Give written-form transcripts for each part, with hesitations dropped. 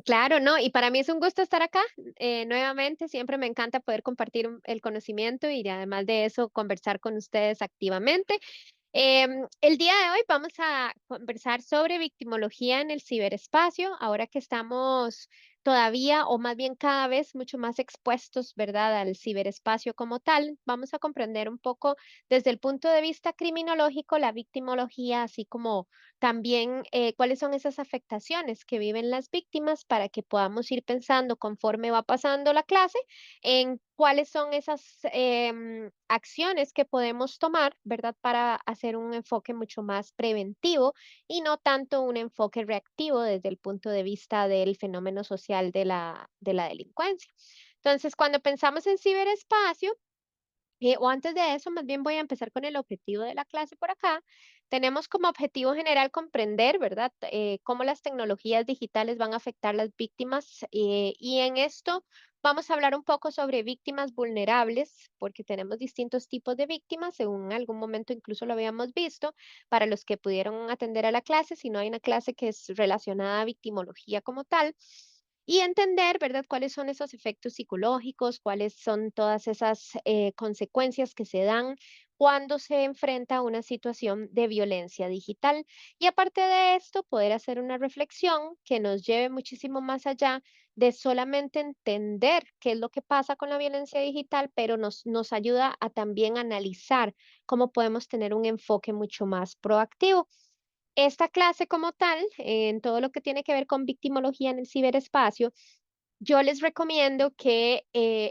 Claro, ¿no? Y para mí es un gusto estar acá nuevamente. Siempre me encanta poder compartir el conocimiento y además de eso conversar con ustedes activamente. El día de hoy vamos a conversar sobre victimología en el ciberespacio, ahora que estamos todavía, o más bien cada vez, mucho más expuestos, ¿verdad?, al ciberespacio como tal. Vamos a comprender un poco desde el punto de vista criminológico la victimología, así como también cuáles son esas afectaciones que viven las víctimas para que podamos ir pensando conforme va pasando la clase en cuáles son esas acciones que podemos tomar, ¿verdad? Para hacer un enfoque mucho más preventivo y no tanto un enfoque reactivo desde el punto de vista del fenómeno social de la delincuencia. Entonces, cuando pensamos en ciberespacio, o antes de eso, más bien voy a empezar con el objetivo de la clase por acá. Tenemos como objetivo general comprender, ¿verdad?, cómo las tecnologías digitales van a afectar las víctimas y en esto vamos a hablar un poco sobre víctimas vulnerables, porque tenemos distintos tipos de víctimas, según en algún momento incluso lo habíamos visto, para los que pudieron atender a la clase, si no hay una clase que es relacionada a victimología como tal. Y entender, ¿verdad?, cuáles son esos efectos psicológicos, cuáles son todas esas consecuencias que se dan cuando se enfrenta a una situación de violencia digital. Y aparte de esto, poder hacer una reflexión que nos lleve muchísimo más allá de solamente entender qué es lo que pasa con la violencia digital, pero nos ayuda a también analizar cómo podemos tener un enfoque mucho más proactivo. Esta clase como tal, en todo lo que tiene que ver con victimología en el ciberespacio, yo les recomiendo que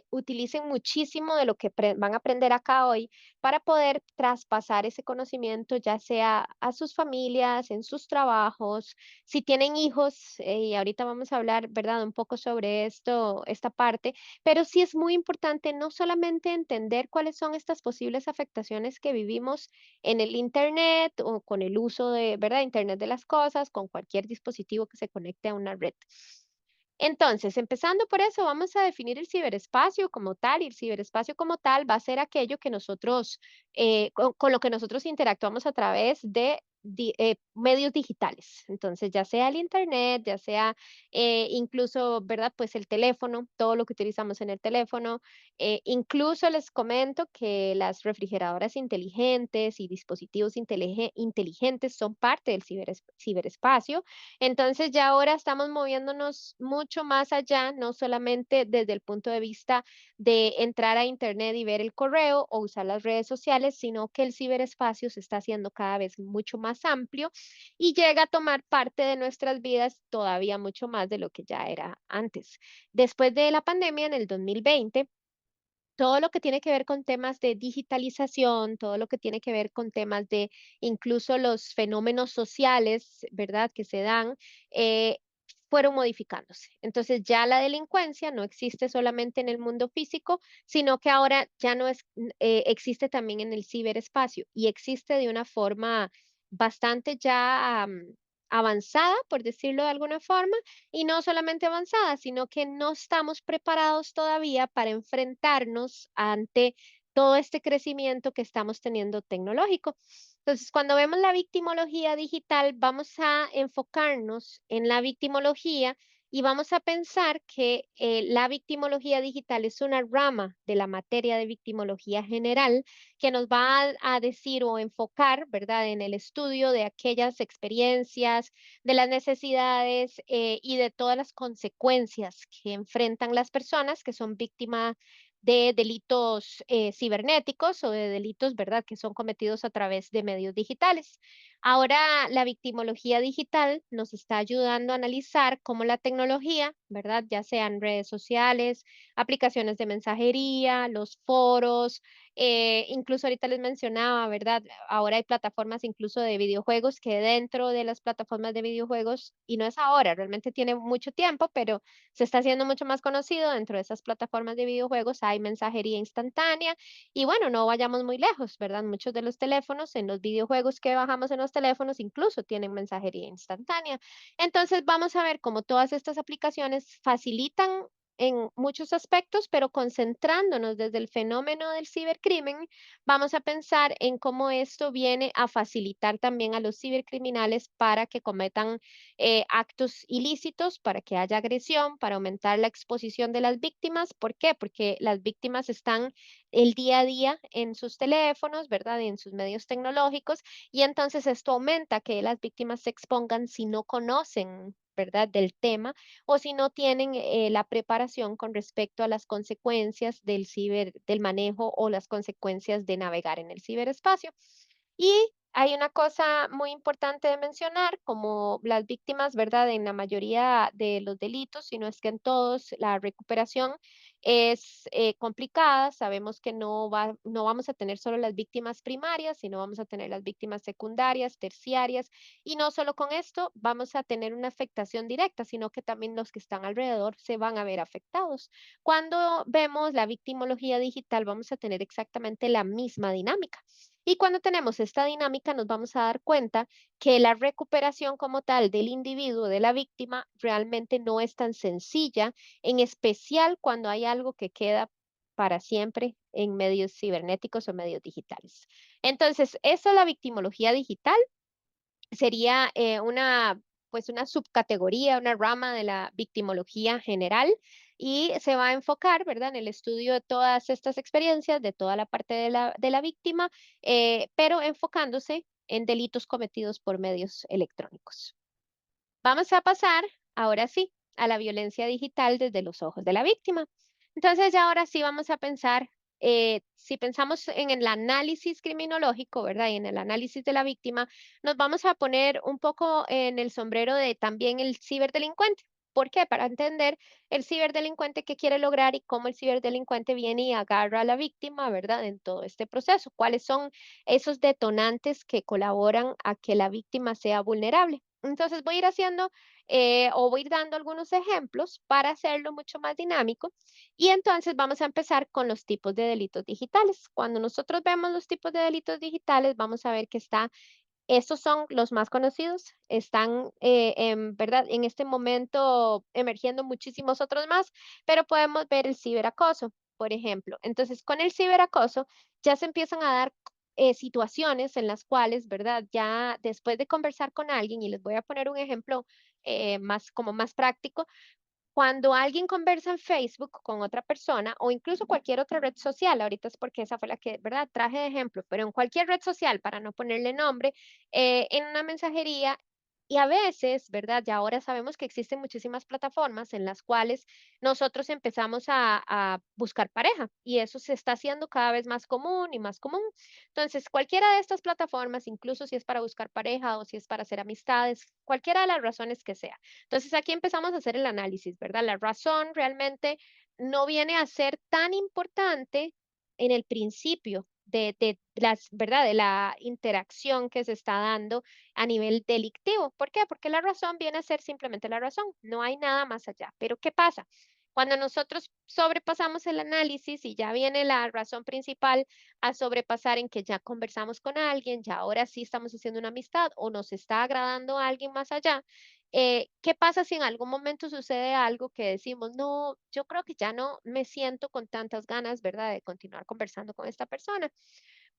utilicen muchísimo de lo que van a aprender acá hoy para poder traspasar ese conocimiento, ya sea a sus familias, en sus trabajos, si tienen hijos, y ahorita vamos a hablar, ¿verdad?, un poco sobre esto, esta parte, pero sí es muy importante no solamente entender cuáles son estas posibles afectaciones que vivimos en el Internet o con el uso de, ¿verdad?, Internet de las cosas, con cualquier dispositivo que se conecte a una red. Entonces, empezando por eso, vamos a definir el ciberespacio como tal, y el ciberespacio como tal va a ser aquello que nosotros, con lo que nosotros interactuamos a través de medios digitales. Entonces, ya sea el internet, ya sea incluso, ¿verdad? Pues el teléfono, todo lo que utilizamos en el teléfono. Incluso les comento que las refrigeradoras inteligentes y dispositivos inteligentes son parte del ciberespacio. Entonces ya ahora estamos moviéndonos mucho más allá, no solamente desde el punto de vista de entrar a Internet y ver el correo o usar las redes sociales, sino que el ciberespacio se está haciendo cada vez mucho más amplio y llega a tomar parte de nuestras vidas todavía mucho más de lo que ya era antes. Después de la pandemia en el 2020, todo lo que tiene que ver con temas de digitalización, todo lo que tiene que ver con temas de incluso los fenómenos sociales, ¿verdad?, que se dan, eh, fueron modificándose. Entonces ya la delincuencia no existe solamente en el mundo físico, sino que ahora ya no es, existe también en el ciberespacio y existe de una forma bastante ya avanzada, por decirlo de alguna forma, y no solamente avanzada, sino que no estamos preparados todavía para enfrentarnos ante todo este crecimiento que estamos teniendo tecnológico. Entonces, cuando vemos la victimología digital, vamos a enfocarnos en la victimología y vamos a pensar que la victimología digital es una rama de la materia de victimología general que nos va a decir o enfocar, ¿verdad?, en el estudio de aquellas experiencias, de las necesidades y de todas las consecuencias que enfrentan las personas que son víctimas de delitos cibernéticos o de delitos, ¿verdad?, que son cometidos a través de medios digitales. Ahora, la victimología digital nos está ayudando a analizar cómo la tecnología, ¿verdad?, ya sean redes sociales, aplicaciones de mensajería, los foros, incluso ahorita les mencionaba, ¿verdad? Ahora hay plataformas incluso de videojuegos que dentro de las plataformas de videojuegos, y no es ahora, realmente tiene mucho tiempo, pero se está haciendo mucho más conocido, dentro de esas plataformas de videojuegos hay mensajería instantánea y bueno, no vayamos muy lejos, ¿verdad? Muchos de los teléfonos en los videojuegos que bajamos en los teléfonos incluso tienen mensajería instantánea. Entonces vamos a ver cómo todas estas aplicaciones facilitan en muchos aspectos, pero concentrándonos desde el fenómeno del cibercrimen, vamos a pensar en cómo esto viene a facilitar también a los cibercriminales para que cometan actos ilícitos, para que haya agresión, para aumentar la exposición de las víctimas. ¿Por qué? Porque las víctimas están el día a día en sus teléfonos, ¿verdad? Y en sus medios tecnológicos, y entonces esto aumenta que las víctimas se expongan si no conocen, ¿verdad?, del tema o si no tienen la preparación con respecto a las consecuencias del manejo o las consecuencias de navegar en el ciberespacio. Y hay una cosa muy importante de mencionar, como las víctimas, ¿verdad? En la mayoría de los delitos, si no es que en todos, la recuperación es complicada. Sabemos que no vamos a tener solo las víctimas primarias, sino vamos a tener las víctimas secundarias, terciarias, y no solo con esto vamos a tener una afectación directa, sino que también los que están alrededor se van a ver afectados. Cuando vemos la victimología digital, vamos a tener exactamente la misma dinámica. Y cuando tenemos esta dinámica, nos vamos a dar cuenta que la recuperación como tal del individuo, de la víctima, realmente no es tan sencilla, en especial cuando hay algo que queda para siempre en medios cibernéticos o medios digitales. Entonces, esa es la victimología digital. Sería pues una subcategoría, una rama de la victimología general, y se va a enfocar, ¿verdad?, en el estudio de todas estas experiencias, de toda la parte de la víctima, pero enfocándose en delitos cometidos por medios electrónicos. Vamos a pasar, ahora sí, a la violencia digital desde los ojos de la víctima. Entonces, ya ahora sí vamos a pensar, si pensamos en el análisis criminológico, ¿verdad? Y en el análisis de la víctima, nos vamos a poner un poco en el sombrero de también el ciberdelincuente. ¿Por qué? Para entender el ciberdelincuente qué quiere lograr y cómo el ciberdelincuente viene y agarra a la víctima, ¿verdad? En todo este proceso. ¿Cuáles son esos detonantes que colaboran a que la víctima sea vulnerable? Entonces voy a ir haciendo o voy a ir dando algunos ejemplos para hacerlo mucho más dinámico, y entonces vamos a empezar con los tipos de delitos digitales. Cuando nosotros vemos los tipos de delitos digitales, vamos a ver que estos son los más conocidos, están en verdad en este momento emergiendo muchísimos otros más, pero podemos ver el ciberacoso, por ejemplo. Entonces, con el ciberacoso ya se empiezan a dar situaciones en las cuales, ¿verdad? Ya después de conversar con alguien, y les voy a poner un ejemplo más práctico, cuando alguien conversa en Facebook con otra persona o incluso cualquier otra red social, ahorita es porque esa fue la que, ¿verdad?, traje de ejemplo, pero en cualquier red social, para no ponerle nombre, en una mensajería, y a veces, ¿verdad? Ya ahora sabemos que existen muchísimas plataformas en las cuales nosotros empezamos a buscar pareja, y eso se está haciendo cada vez más común y más común. Entonces, cualquiera de estas plataformas, incluso si es para buscar pareja o si es para hacer amistades, cualquiera de las razones que sea. Entonces, aquí empezamos a hacer el análisis, ¿verdad? La razón realmente no viene a ser tan importante en el principio ¿verdad? De la interacción que se está dando a nivel delictivo. ¿Por qué? Porque la razón viene a ser simplemente la razón, no hay nada más allá. Pero ¿qué pasa? Cuando nosotros sobrepasamos el análisis y ya viene la razón principal a sobrepasar, en que ya conversamos con alguien, ya ahora sí estamos haciendo una amistad o nos está agradando a alguien más allá. ¿Qué pasa si en algún momento sucede algo que decimos, no, yo creo que ya no me siento con tantas ganas, ¿verdad?, de continuar conversando con esta persona?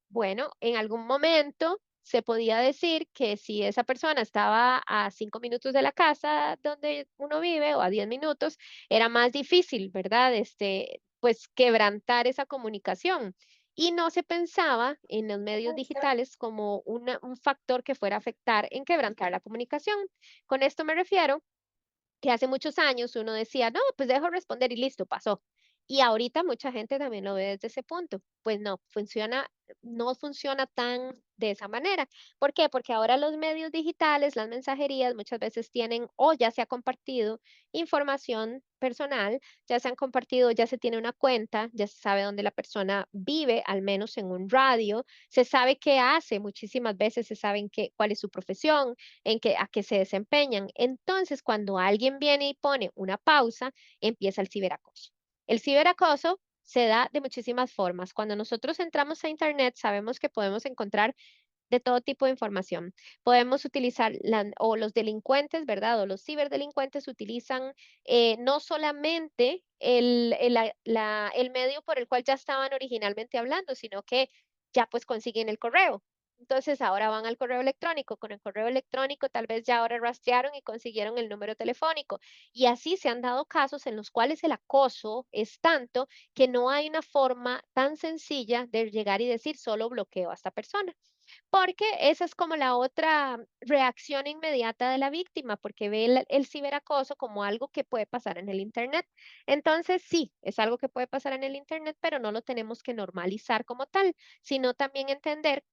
Bueno, en algún momento se podía decir que si esa persona estaba a 5 minutos de la casa donde uno vive o a 10 minutos, era más difícil, ¿verdad? Pues quebrantar esa comunicación. Y no se pensaba en los medios digitales como un factor que fuera a afectar en quebrantar la comunicación. Con esto me refiero que hace muchos años uno decía: "No, pues dejo responder y listo, pasó". Y ahorita mucha gente también lo ve desde ese punto. Pues no funciona tan de esa manera. ¿Por qué? Porque ahora los medios digitales, las mensajerías, muchas veces tienen o ya se ha compartido información personal, ya se han compartido, ya se tiene una cuenta, ya se sabe dónde la persona vive, al menos en un radio, se sabe qué hace, muchísimas veces se saben cuál es su profesión, a qué se desempeñan. Entonces, cuando alguien viene y pone una pausa, empieza el ciberacoso. El ciberacoso se da de muchísimas formas. Cuando nosotros entramos a Internet, sabemos que podemos encontrar de todo tipo de información. Podemos utilizar, o los delincuentes, ¿verdad? O los ciberdelincuentes utilizan no solamente el medio por el cual ya estaban originalmente hablando, sino que ya pues consiguen el correo. Entonces ahora van al correo electrónico, con el correo electrónico tal vez ya ahora rastrearon y consiguieron el número telefónico. Y así se han dado casos en los cuales el acoso es tanto que no hay una forma tan sencilla de llegar y decir solo bloqueo a esta persona. Porque esa es como la otra reacción inmediata de la víctima, porque ve el ciberacoso como algo que puede pasar en el Internet. Entonces, sí, es algo que puede pasar en el Internet, pero no lo tenemos que normalizar como tal, sino también entender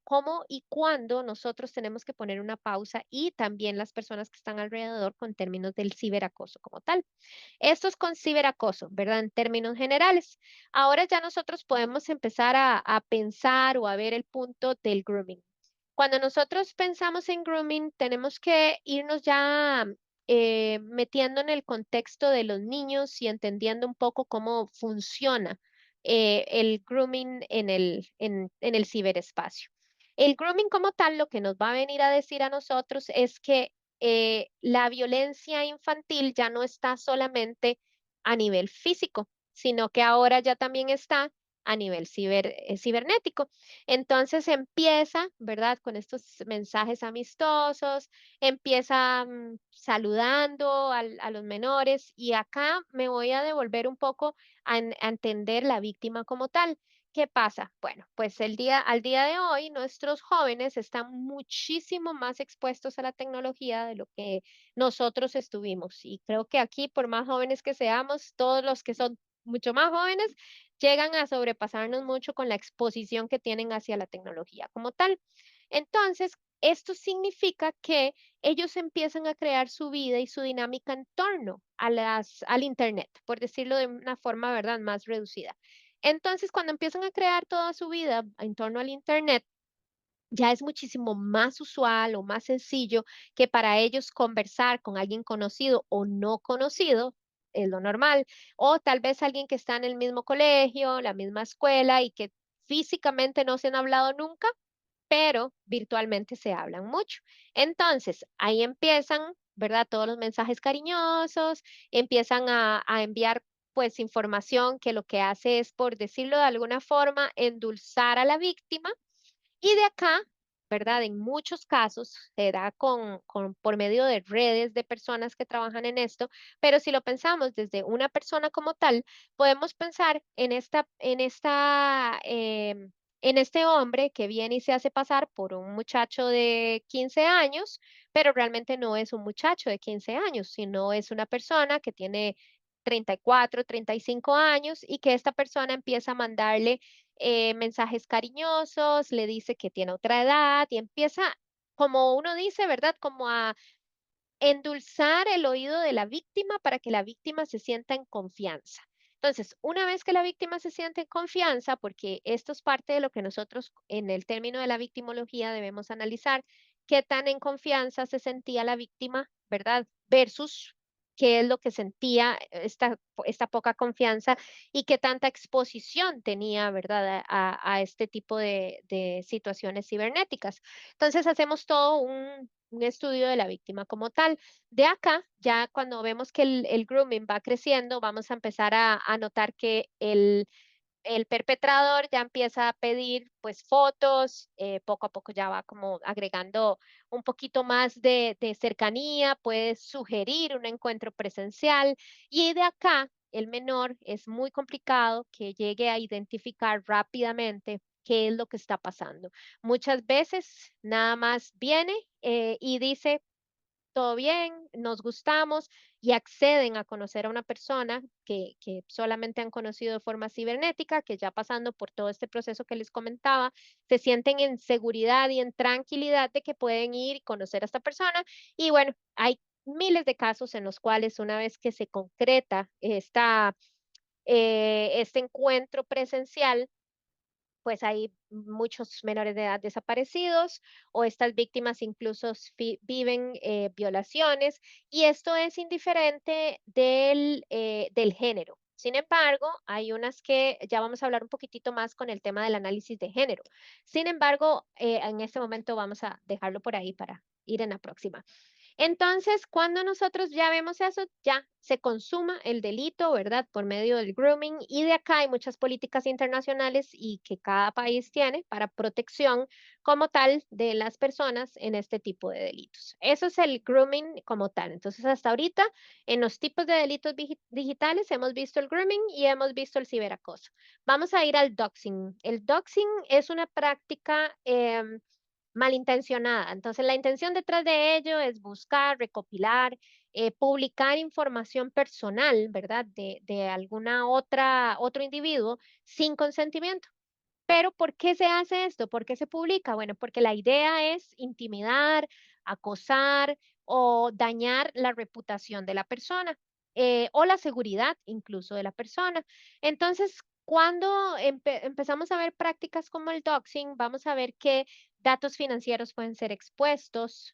cómo y cuándo nosotros tenemos que poner una pausa y también las personas que están alrededor con términos del ciberacoso como tal. Esto es con ciberacoso, ¿verdad? En términos generales. Ahora ya nosotros podemos empezar a pensar o a ver el punto del grooming. Cuando nosotros pensamos en grooming, tenemos que irnos ya metiendo en el contexto de los niños y entendiendo un poco cómo funciona el grooming en el ciberespacio. El grooming como tal, lo que nos va a venir a decir a nosotros es que la violencia infantil ya no está solamente a nivel físico, sino que ahora ya también está a nivel cibernético. Entonces empieza, ¿verdad? Con estos mensajes amistosos, empieza saludando a los menores y acá me voy a devolver un poco a entender la víctima como tal. ¿Qué pasa? Bueno, pues al día de hoy, nuestros jóvenes están muchísimo más expuestos a la tecnología de lo que nosotros estuvimos. Y creo que aquí, por más jóvenes que seamos, todos los que son mucho más jóvenes llegan a sobrepasarnos mucho con la exposición que tienen hacia la tecnología como tal. Entonces, esto significa que ellos empiezan a crear su vida y su dinámica en torno al Internet, por decirlo de una forma, ¿verdad?, más reducida. Entonces, cuando empiezan a crear toda su vida en torno al Internet, ya es muchísimo más usual o más sencillo que para ellos conversar con alguien conocido o no conocido, es lo normal, o tal vez alguien que está en el mismo colegio, la misma escuela y que físicamente no se han hablado nunca, pero virtualmente se hablan mucho. Entonces, ahí empiezan, ¿verdad? Todos los mensajes cariñosos, empiezan a enviar pues información que lo que hace es, por decirlo de alguna forma, endulzar a la víctima y de acá, ¿verdad? En muchos casos se da por medio de redes de personas que trabajan en esto, pero si lo pensamos desde una persona como tal, podemos pensar en este hombre que viene y se hace pasar por un muchacho de 15 años, pero realmente no es un muchacho de 15 años, sino es una persona que tiene 34, 35 años y que esta persona empieza a mandarle mensajes cariñosos, le dice que tiene otra edad y empieza, como uno dice, ¿verdad? Como a endulzar el oído de la víctima para que la víctima se sienta en confianza. Entonces, una vez que la víctima se siente en confianza, porque esto es parte de lo que nosotros en el término de la victimología debemos analizar, qué tan en confianza se sentía la víctima, ¿verdad? Versus qué es lo que sentía esta poca confianza y qué tanta exposición tenía, ¿verdad? A este tipo de situaciones cibernéticas. Entonces, hacemos todo un estudio de la víctima como tal. De acá, ya cuando vemos que el grooming va creciendo, vamos a empezar a notar que el perpetrador ya empieza a pedir pues fotos, poco a poco ya va como agregando un poquito más de cercanía, puede sugerir un encuentro presencial y de acá el menor es muy complicado que llegue a identificar rápidamente qué es lo que está pasando. Muchas veces nada más viene y dice, todo bien, nos gustamos y acceden a conocer a una persona que solamente han conocido de forma cibernética, que ya pasando por todo este proceso que les comentaba, se sienten en seguridad y en tranquilidad de que pueden ir y conocer a esta persona. Y bueno, hay miles de casos en los cuales una vez que se concreta este encuentro presencial, pues hay muchos menores de edad desaparecidos o estas víctimas incluso viven violaciones y esto es indiferente del género. Sin embargo, hay unas que ya vamos a hablar un poquitito más con el tema del análisis de género. Sin embargo, en este momento vamos a dejarlo por ahí para ir en la próxima. Entonces, cuando nosotros ya vemos eso, ya se consuma el delito, ¿verdad? Por medio del grooming. Y de acá hay muchas políticas internacionales y que cada país tiene para protección como tal de las personas en este tipo de delitos. Eso es el grooming como tal. Entonces, hasta ahorita, en los tipos de delitos digitales hemos visto el grooming y hemos visto el ciberacoso. Vamos a ir al doxing. El doxing es una práctica malintencionada. Entonces, la intención detrás de ello es buscar, recopilar, publicar información personal, ¿verdad? De alguna otro individuo sin consentimiento. Pero ¿por qué se hace esto? ¿Por qué se publica? Bueno, porque la idea es intimidar, acosar o dañar la reputación de la persona, o la seguridad incluso de la persona. Entonces, cuando empezamos a ver prácticas como el doxing, vamos a ver que datos financieros pueden ser expuestos.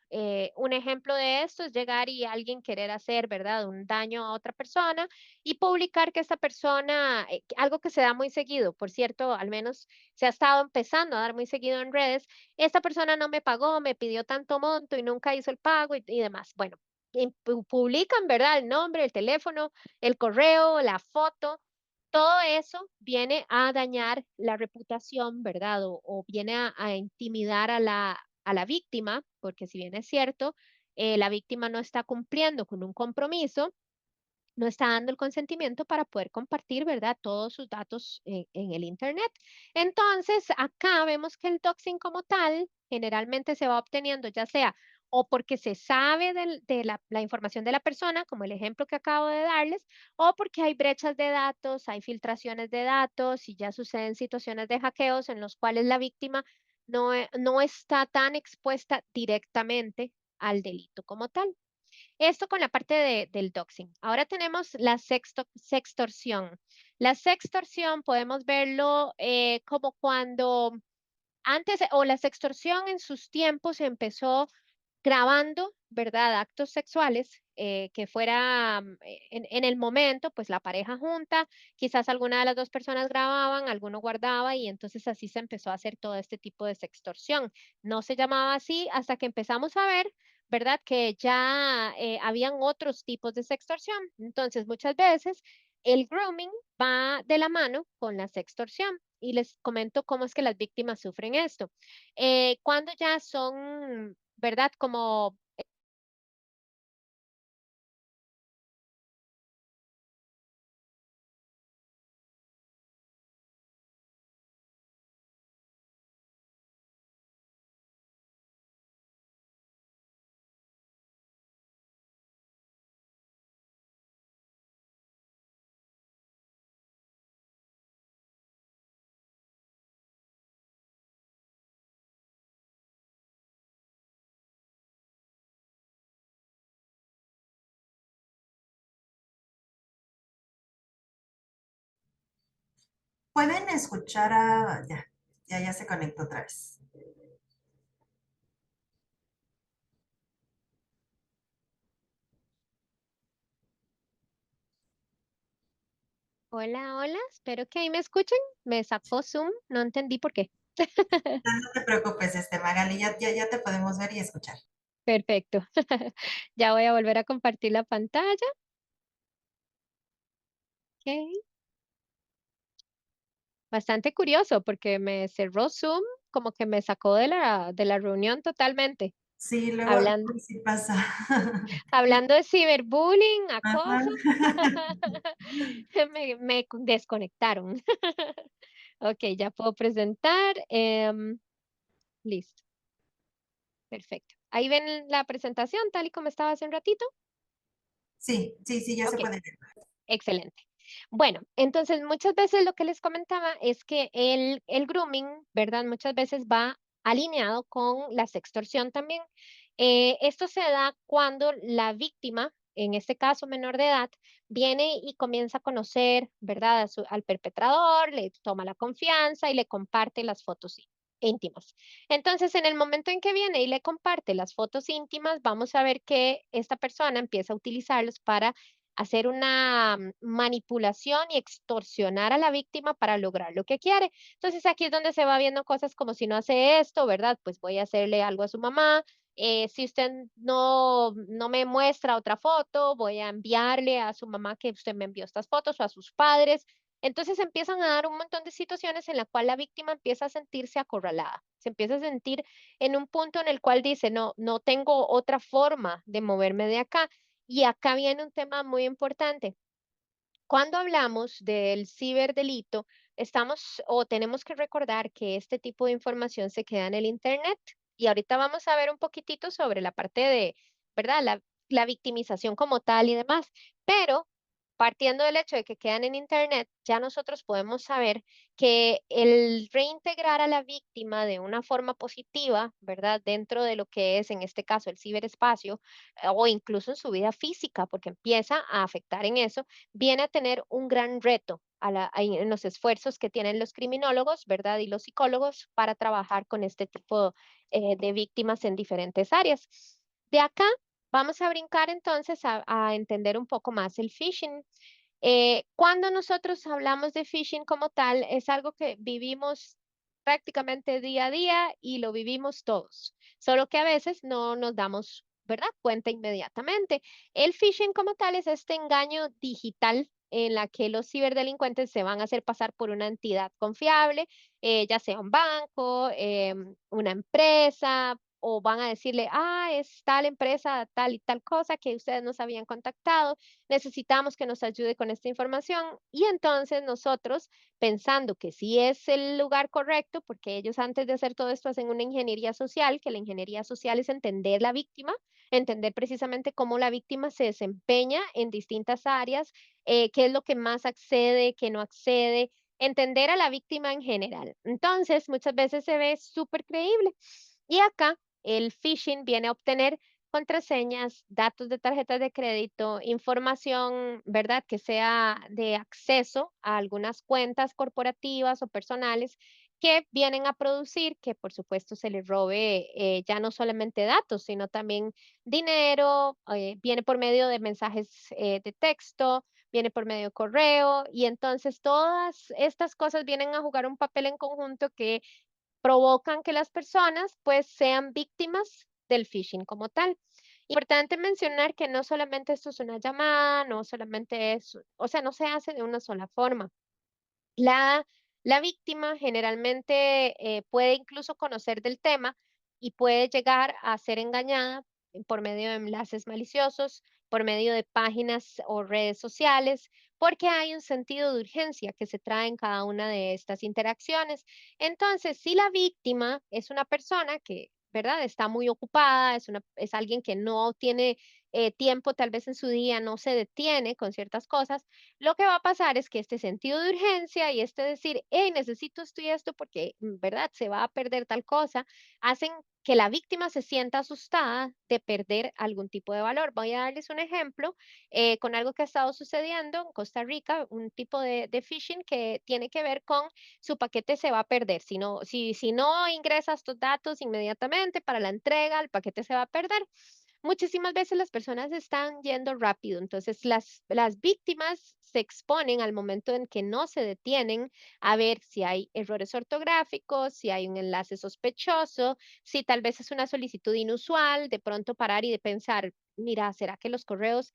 Un ejemplo de esto es llegar y alguien querer hacer, ¿verdad?, un daño a otra persona y publicar que esta persona, algo que se da muy seguido, por cierto, al menos se ha estado empezando a dar muy seguido en redes, esta persona no me pagó, me pidió tanto monto y nunca hizo el pago y demás. Bueno, y publican, ¿verdad? El nombre, el teléfono, el correo, la foto. Todo eso viene a dañar la reputación, ¿verdad? O viene a intimidar a la víctima, porque si bien es cierto, la víctima no está cumpliendo con un compromiso, no está dando el consentimiento para poder compartir, ¿verdad?, todos sus datos en el Internet. Entonces, acá vemos que el doxing como tal generalmente se va obteniendo ya sea o porque se sabe de la información de la persona, como el ejemplo que acabo de darles, o porque hay brechas de datos, hay filtraciones de datos y ya suceden situaciones de hackeos en los cuales la víctima no está tan expuesta directamente al delito como tal. Esto con la parte del doxing. Ahora tenemos la sextorsión. La sextorsión podemos verlo como cuando antes, o la sextorsión en sus tiempos empezó grabando, ¿verdad?, actos sexuales, que fuera, en el momento, pues, la pareja junta, quizás alguna de las 2 personas grababan, alguno guardaba, y entonces así se empezó a hacer todo este tipo de sextorsión. No se llamaba así hasta que empezamos a ver, ¿verdad?, que ya, habían otros tipos de sextorsión. Entonces, muchas veces el grooming va de la mano con la sextorsión, y les comento cómo es que las víctimas sufren esto. Cuando ya son, ¿verdad? Como Pueden escuchar a... Ya se conectó otra vez. hola, hola, espero que ahí me escuchen. Me sacó Zoom, no entendí por qué. No te preocupes, Magali, ya te podemos ver y escuchar. Perfecto. Ya voy a volver a compartir la pantalla. Okey. Bastante curioso porque me cerró Zoom, como que me sacó de la reunión totalmente. Sí, luego Hablando sí pasa. hablando de ciberbullying, Ajá. acoso, me desconectaron. Okey, ya puedo presentar, listo, perfecto. ¿Ahí ven la presentación tal y como estaba hace un ratito? Sí, ya se Okey. puede ver. Excelente. Bueno, entonces muchas veces lo que les comentaba es que el grooming, ¿verdad? Muchas veces va alineado con la sextorsión también. Esto se da cuando la víctima, en este caso menor de edad, viene y comienza a conocer, ¿verdad?, al perpetrador, le toma la confianza y le comparte las fotos íntimas. Entonces, en el momento en que viene y le comparte las fotos íntimas, vamos a ver que esta persona empieza a utilizarlos para hacer una manipulación y extorsionar a la víctima para lograr lo que quiere. Entonces aquí es donde se va viendo cosas como si no hace esto, ¿verdad? Pues voy a hacerle algo a su mamá, Si usted no me muestra otra foto, voy a enviarle a su mamá que usted me envió estas fotos o a sus padres. Entonces empiezan a dar un montón de situaciones en la cual la víctima empieza a sentirse acorralada, se empieza a sentir en un punto en el cual dice, no, no tengo otra forma de moverme de acá. Y acá viene un tema muy importante. Cuando hablamos del ciberdelito, estamos o tenemos que recordar que este tipo de información se queda en el Internet. Y ahorita vamos a ver un poquitito sobre la parte de, ¿verdad? La victimización como tal y demás. Pero partiendo del hecho de que quedan en Internet, ya nosotros podemos saber que el reintegrar a la víctima de una forma positiva, ¿verdad? Dentro de lo que es, en este caso, el ciberespacio, o incluso en su vida física, porque empieza a afectar en eso, viene a tener un gran reto en los esfuerzos que tienen los criminólogos, ¿verdad? Y los psicólogos para trabajar con este tipo de víctimas en diferentes áreas. De acá vamos a brincar entonces a entender un poco más el phishing. Cuando nosotros hablamos de phishing como tal, es algo que vivimos prácticamente día a día y lo vivimos todos, solo que a veces no nos damos, ¿verdad?, cuenta inmediatamente. El phishing como tal es este engaño digital en la que los ciberdelincuentes se van a hacer pasar por una entidad confiable, ya sea un banco, una empresa, o van a decirle, ah, es tal empresa, tal y tal cosa que ustedes nos habían contactado, necesitamos que nos ayude con esta información. Y entonces nosotros, pensando que sí es el lugar correcto, porque ellos antes de hacer todo esto hacen una ingeniería social, que la ingeniería social es entender la víctima, entender precisamente cómo la víctima se desempeña en distintas áreas, qué es lo que más accede, qué no accede, entender a la víctima en general. Entonces, muchas veces se ve súper creíble. Y acá el phishing viene a obtener contraseñas, datos de tarjetas de crédito, información, ¿verdad? Que sea de acceso a algunas cuentas corporativas o personales que vienen a producir que, por supuesto, se les robe ya no solamente datos, sino también dinero, viene por medio de mensajes de texto, viene por medio de correo, y entonces todas estas cosas vienen a jugar un papel en conjunto que provocan que las personas, pues, sean víctimas del phishing como tal. Importante mencionar que no solamente esto es una llamada, no solamente es, o sea, no se hace de una sola forma. La la víctima generalmente, puede incluso conocer del tema y puede llegar a ser engañada por medio de enlaces maliciosos, por medio de páginas o redes sociales, porque hay un sentido de urgencia que se trae en cada una de estas interacciones. Entonces, si la víctima es una persona que, ¿verdad?, está muy ocupada, es alguien que no tiene, tiempo, tal vez en su día no se detiene con ciertas cosas, lo que va a pasar es que este sentido de urgencia y este decir, hey, necesito esto y esto porque, ¿verdad? Se va a perder tal cosa, hacen que la víctima se sienta asustada de perder algún tipo de valor. Voy a darles un ejemplo con algo que ha estado sucediendo en Costa Rica, un tipo de phishing que tiene que ver con su paquete se va a perder. Si no ingresa estos datos inmediatamente para la entrega, el paquete se va a perder. Muchísimas veces las personas están yendo rápido, entonces las víctimas se exponen al momento en que no se detienen a ver si hay errores ortográficos, si hay un enlace sospechoso, si tal vez es una solicitud inusual, de pronto parar y de pensar, mira, ¿será que los correos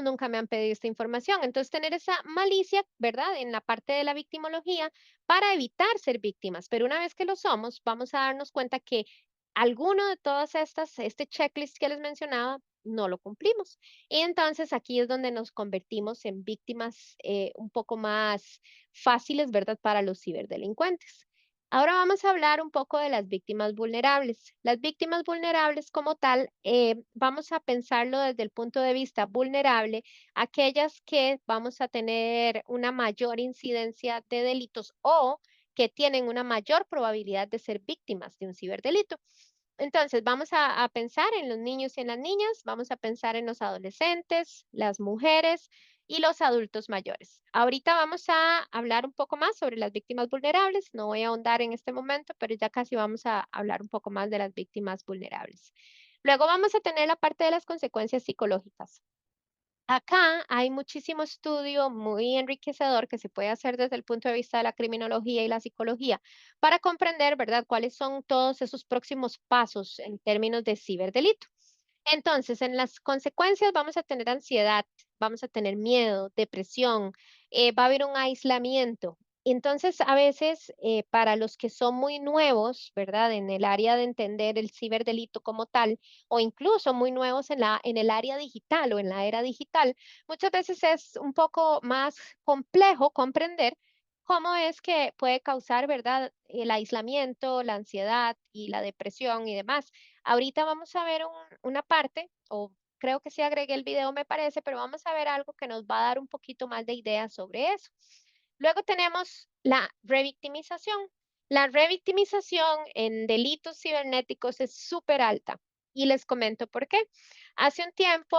nunca me han pedido esta información? Entonces tener esa malicia, ¿verdad? En la parte de la victimología para evitar ser víctimas, pero una vez que lo somos, vamos a darnos cuenta que alguno de todas estas, este checklist que les mencionaba, no lo cumplimos. Y entonces aquí es donde nos convertimos en víctimas un poco más fáciles, ¿verdad?, para los ciberdelincuentes. Ahora vamos a hablar un poco de las víctimas vulnerables. Las víctimas vulnerables como tal, vamos a pensarlo desde el punto de vista vulnerable, aquellas que vamos a tener una mayor incidencia de delitos o que tienen una mayor probabilidad de ser víctimas de un ciberdelito. Entonces, vamos a pensar en los niños y en las niñas, vamos a pensar en los adolescentes, las mujeres y los adultos mayores. Ahorita vamos a hablar un poco más sobre las víctimas vulnerables, no voy a ahondar en este momento, pero ya casi vamos a hablar un poco más de las víctimas vulnerables. Luego vamos a tener la parte de las consecuencias psicológicas. Acá hay muchísimo estudio muy enriquecedor que se puede hacer desde el punto de vista de la criminología y la psicología para comprender, ¿verdad?, cuáles son todos esos próximos pasos en términos de ciberdelito. Entonces, en las consecuencias vamos a tener ansiedad, vamos a tener miedo, depresión, va a haber un aislamiento. Entonces, a veces, para los que son muy nuevos, ¿verdad? En el área de entender el ciberdelito como tal, o incluso muy nuevos en el área digital o en la era digital, muchas veces es un poco más complejo comprender cómo es que puede causar, ¿verdad? El aislamiento, la ansiedad y la depresión y demás. Ahorita vamos a ver una parte, o creo que sí agregué el video, me parece, pero vamos a ver algo que nos va a dar un poquito más de ideas sobre eso. Luego tenemos la revictimización. La revictimización en delitos cibernéticos es súper alta. Y les comento por qué. Hace un tiempo,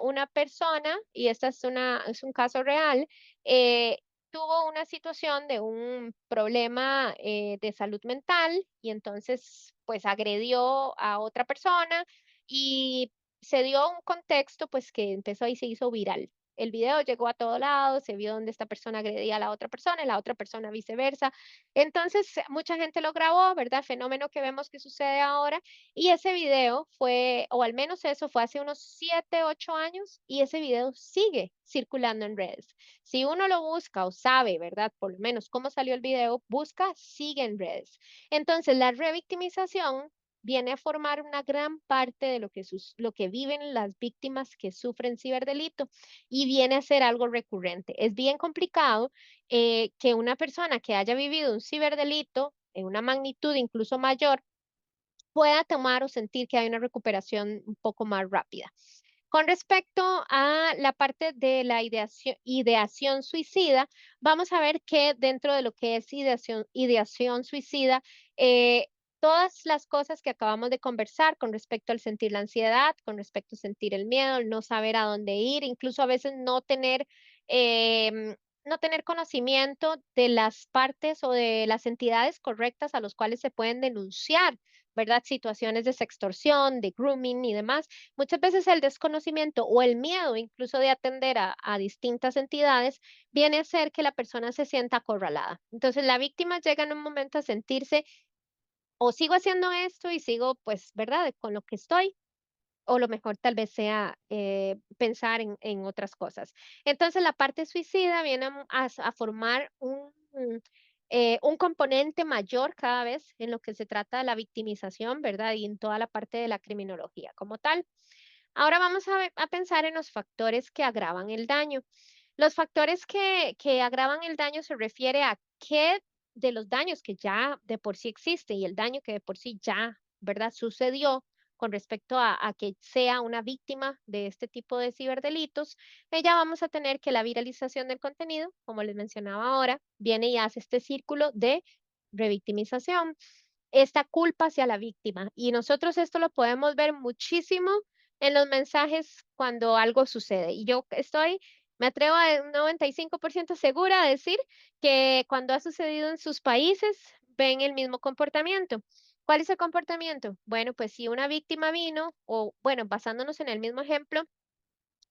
una persona, y esta es un caso real, eh, tuvo una situación de un problema de salud mental y entonces pues agredió a otra persona y se dio un contexto pues que empezó y se hizo viral. El video llegó a todo lado, se vio donde esta persona agredía a la otra persona y la otra persona viceversa. Entonces, mucha gente lo grabó, ¿verdad? Fenómeno que vemos que sucede ahora. Y ese video fue, o al menos eso fue hace unos 7, 8 años, y ese video sigue circulando en redes. Si uno lo busca o sabe, ¿verdad? Por lo menos cómo salió el video, busca, sigue en redes. Entonces, la revictimización viene a formar una gran parte de lo que viven las víctimas que sufren ciberdelito y viene a ser algo recurrente. Es bien complicado que una persona que haya vivido un ciberdelito en una magnitud incluso mayor pueda tomar o sentir que hay una recuperación un poco más rápida. Con respecto a la parte de la ideación suicida, vamos a ver que dentro de lo que es ideación suicida, eh, todas las cosas que acabamos de conversar con respecto al sentir la ansiedad, con respecto a sentir el miedo, el no saber a dónde ir, incluso a veces no tener conocimiento de las partes o de las entidades correctas a los cuales se pueden denunciar, ¿verdad? Situaciones de sextorsión, de grooming y demás. Muchas veces el desconocimiento o el miedo incluso de atender a distintas entidades viene a ser que la persona se sienta acorralada. Entonces la víctima llega en un momento a sentirse o sigo haciendo esto y sigo pues, ¿verdad? Con lo que estoy o lo mejor tal vez sea, pensar en otras cosas. Entonces, la parte suicida viene a formar un componente mayor cada vez en lo que se trata de la victimización, ¿verdad? Y en toda la parte de la criminología como tal. Ahora vamos a pensar en los factores que agravan el daño. Los factores que agravan el daño se refiere a qué de los daños que ya de por sí existe y el daño que de por sí ya, ¿verdad?, sucedió con respecto a que sea una víctima de este tipo de ciberdelitos, ya vamos a tener que la viralización del contenido, como les mencionaba ahora, viene y hace este círculo de revictimización, esta culpa hacia la víctima. Y nosotros esto lo podemos ver muchísimo en los mensajes cuando algo sucede. Y yo me atrevo a un 95% segura a decir que cuando ha sucedido en sus países, ven el mismo comportamiento. ¿Cuál es el comportamiento? Bueno, pues si una víctima vino, o bueno, basándonos en el mismo ejemplo,